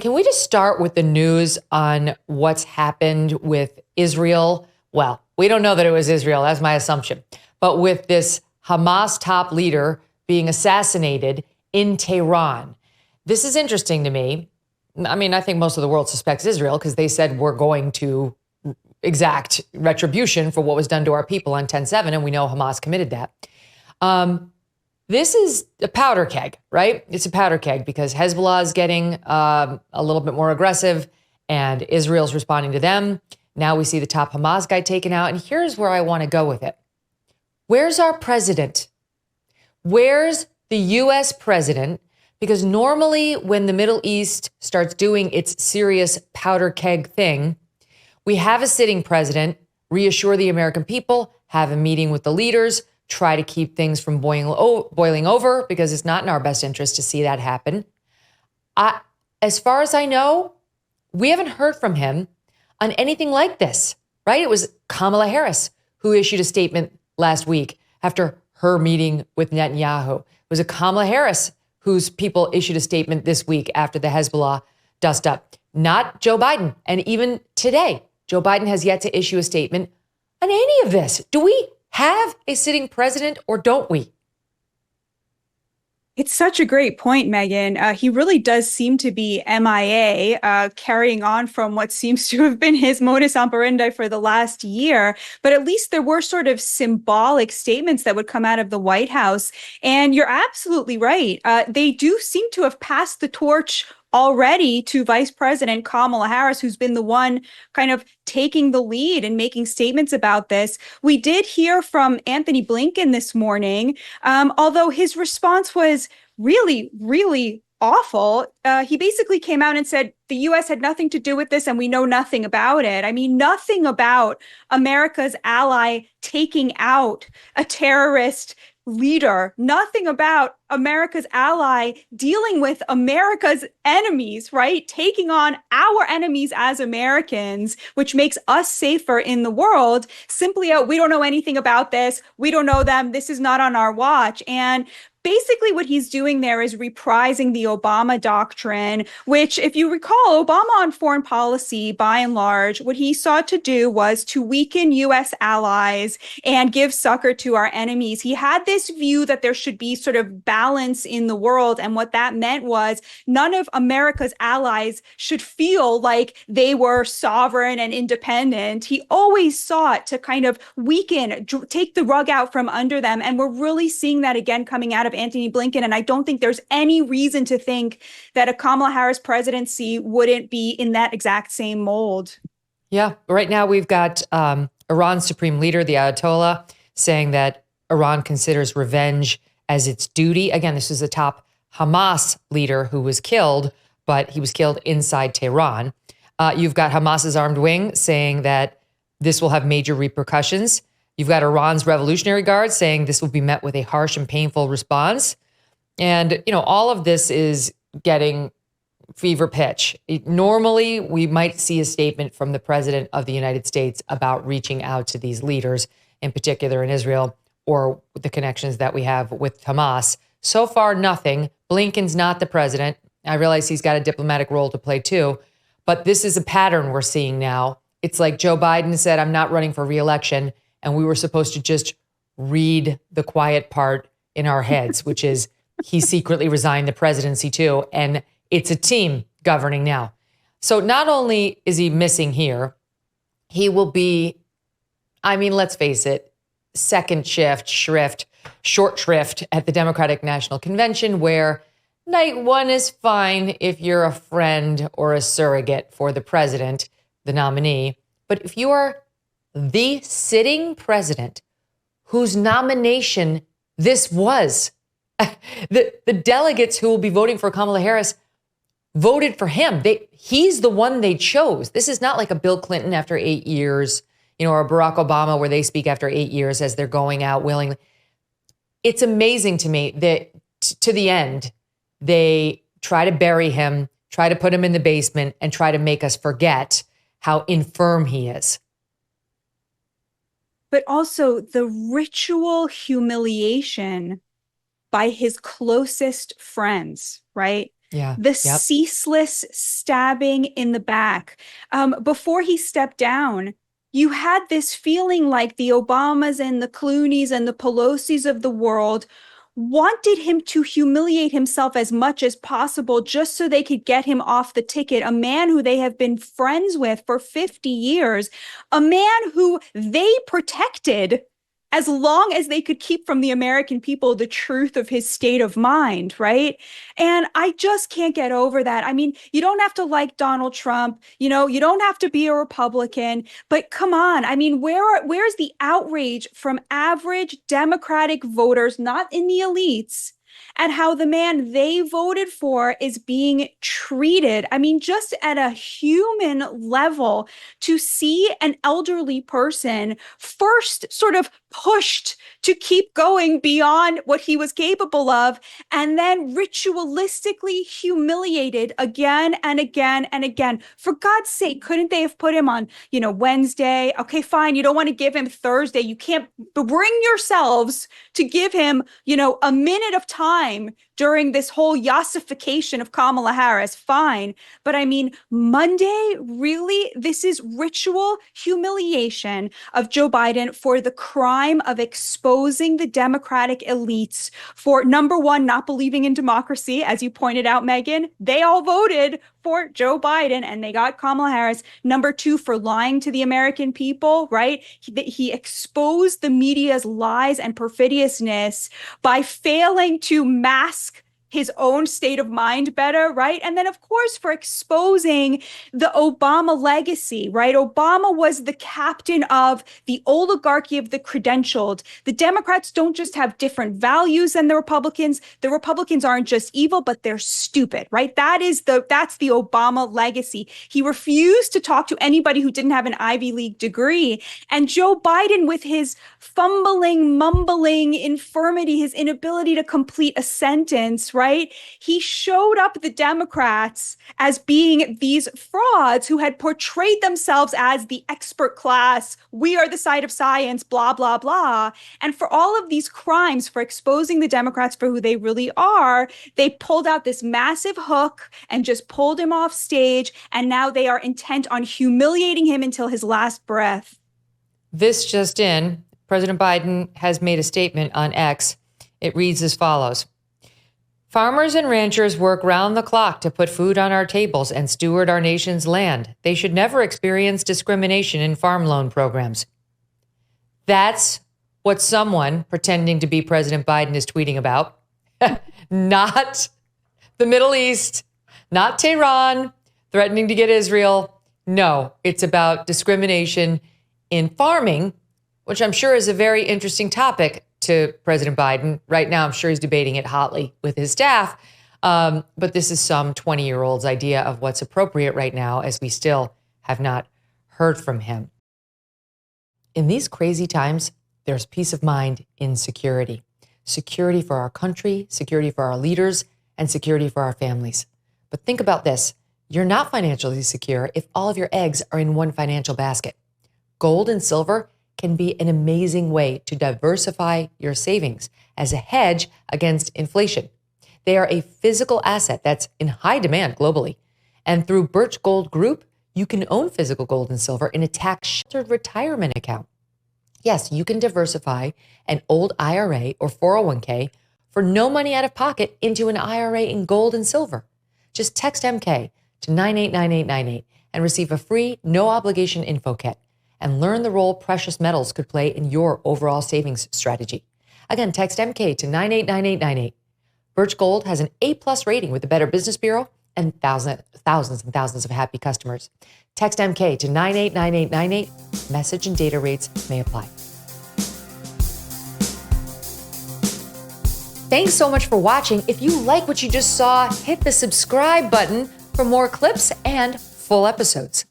can we just start with the news on what's happened with Israel? Well, we don't know that it was Israel. That's my assumption. But with this Hamas top leader being assassinated in Tehran. This is interesting to me. I mean, I think most of the world suspects Israel because they said we're going to exact retribution for what was done to our people on 10/7, and we know Hamas committed that. This is a powder keg, right? It's a powder keg because Hezbollah is getting a little bit more aggressive and Israel's responding to them. Now we see the top Hamas guy taken out. And here's where I want to go with it. Where's our president? Where's the U.S. president? Because normally when the Middle East starts doing its serious powder keg thing, we have a sitting president, reassure the American people, have a meeting with the leaders, try to keep things from boiling over because it's not in our best interest to see that happen. As far as I know, we haven't heard from him on anything like this, right? It was Kamala Harris who issued a statement last week after her meeting with Netanyahu. It was a Kamala Harris whose people issued a statement this week after the Hezbollah dust up, not Joe Biden. And even today, Joe Biden has yet to issue a statement on any of this. Do we have a sitting president or don't we? It's such a great point, Megyn. He really does seem to be MIA, carrying on from what seems to have been his modus operandi for the last year. But at least there were sort of symbolic statements that would come out of the White House. And you're absolutely right. They do seem to have passed the torch already to Vice President Kamala Harris, who's been the one kind of taking the lead and making statements about this. We did hear from Anthony Blinken this morning, although his response was really, really awful. He basically came out and said the U.S. had nothing to do with this and we know nothing about it. I mean, nothing about America's ally taking out a terrorist leader, nothing about America's ally dealing with America's enemies, right? Taking on our enemies as Americans, which makes us safer in the world. Simply, we don't know anything about this. We don't know them. This is not on our watch. And basically what he's doing there is reprising the Obama doctrine, which, if you recall, Obama on foreign policy, by and large, what he sought to do was to weaken U.S. allies and give succor to our enemies. He had this view that there should be sort of balance in the world. And what that meant was none of America's allies should feel like they were sovereign and independent. He always sought to kind of weaken, take the rug out from under them. And we're really seeing that again coming out of Anthony Blinken. And I don't think there's any reason to think that a Kamala Harris presidency wouldn't be in that exact same mold. Yeah. Right now we've got Iran's supreme leader, the Ayatollah, saying that Iran considers revenge as its duty. Again, this is the top Hamas leader who was killed, but he was killed inside Tehran. You've got Hamas's armed wing saying that this will have major repercussions. You've got Iran's Revolutionary Guard saying this will be met with a harsh and painful response. And, all of this is getting fever pitch. Normally, we might see a statement from the president of the United States about reaching out to these leaders, in particular in Israel, or the connections that we have with Hamas. So far, nothing. Blinken's not the president. I realize he's got a diplomatic role to play too, but this is a pattern we're seeing now. It's like Joe Biden said, I'm not running for re-election. And we were supposed to just read the quiet part in our heads, which is he secretly resigned the presidency too. And it's a team governing now. So not only is he missing here, he will be, let's face it, second short shrift at the Democratic National Convention, where night one is fine if you're a friend or a surrogate for the president, the nominee. But if you are the sitting president whose nomination this was, the delegates who will be voting for Kamala Harris voted for him. He's the one they chose. This is not like a Bill Clinton after 8 years, or a Barack Obama where they speak after 8 years as they're going out willingly. It's amazing to me that to the end, they try to bury him, try to put him in the basement, and try to make us forget how infirm he is. But also the ritual humiliation by his closest friends, right? Yeah. The Yep. ceaseless stabbing in the back. Before he stepped down, you had this feeling like the Obamas and the Clooneys and the Pelosi's of the world wanted him to humiliate himself as much as possible just so they could get him off the ticket. A man who they have been friends with for 50 years, a man who they protected as long as they could keep from the American people the truth of his state of mind, right? And I just can't get over that. I mean, you don't have to like Donald Trump, you don't have to be a Republican, but come on. I mean, where's the outrage from average Democratic voters, not in the elites, at how the man they voted for is being treated? I mean, just at a human level, to see an elderly person first sort of pushed to keep going beyond what he was capable of, and then ritualistically humiliated again and again and again. For God's sake, couldn't they have put him on, Wednesday? Okay, fine. You don't want to give him Thursday. You can't bring yourselves to give him, a minute of time during this whole yassification of Kamala Harris. Fine. But I mean, Monday, really? This is ritual humiliation of Joe Biden for the crime of exposing the Democratic elites for, number one, not believing in democracy. As you pointed out, Megyn, they all voted for Joe Biden and they got Kamala Harris. Number two, for lying to the American people, right? He exposed the media's lies and perfidiousness by failing to mask his own state of mind better, right? And then, of course, for exposing the Obama legacy, right? Obama was the captain of the oligarchy of the credentialed. The Democrats don't just have different values than the Republicans. The Republicans aren't just evil, but they're stupid, right? That's the Obama legacy. He refused to talk to anybody who didn't have an Ivy League degree. And Joe Biden, with his fumbling, mumbling infirmity, his inability to complete a sentence, right? He showed up the Democrats as being these frauds who had portrayed themselves as the expert class. We are the side of science, blah, blah, blah. And for all of these crimes, for exposing the Democrats for who they really are, they pulled out this massive hook and just pulled him off stage. And now they are intent on humiliating him until his last breath. This just in, President Biden has made a statement on X. It reads as follows. Farmers and ranchers work round the clock to put food on our tables and steward our nation's land. They should never experience discrimination in farm loan programs. That's what someone pretending to be President Biden is tweeting about. Not the Middle East, not Tehran threatening to get Israel. No, it's about discrimination in farming, which I'm sure is a very interesting topic to President Biden. Right now, I'm sure he's debating it hotly with his staff. But this is some 20-year-old's idea of what's appropriate right now, as we still have not heard from him. In these crazy times, there's peace of mind in security. Security for our country, security for our leaders, and security for our families. But think about this. You're not financially secure if all of your eggs are in one financial basket. Gold and silver can be an amazing way to diversify your savings as a hedge against inflation. They are a physical asset that's in high demand globally. And through Birch Gold Group, you can own physical gold and silver in a tax-sheltered retirement account. Yes, you can diversify an old IRA or 401k for no money out of pocket into an IRA in gold and silver. Just text MK to 989898 and receive a free, no obligation info kit and learn the role precious metals could play in your overall savings strategy. Again, text MK to 989898. Birch Gold has an A+ rating with the Better Business Bureau and thousands and thousands of happy customers. Text MK to 989898. Message and data rates may apply. Thanks so much for watching. If you like what you just saw, hit the subscribe button for more clips and full episodes.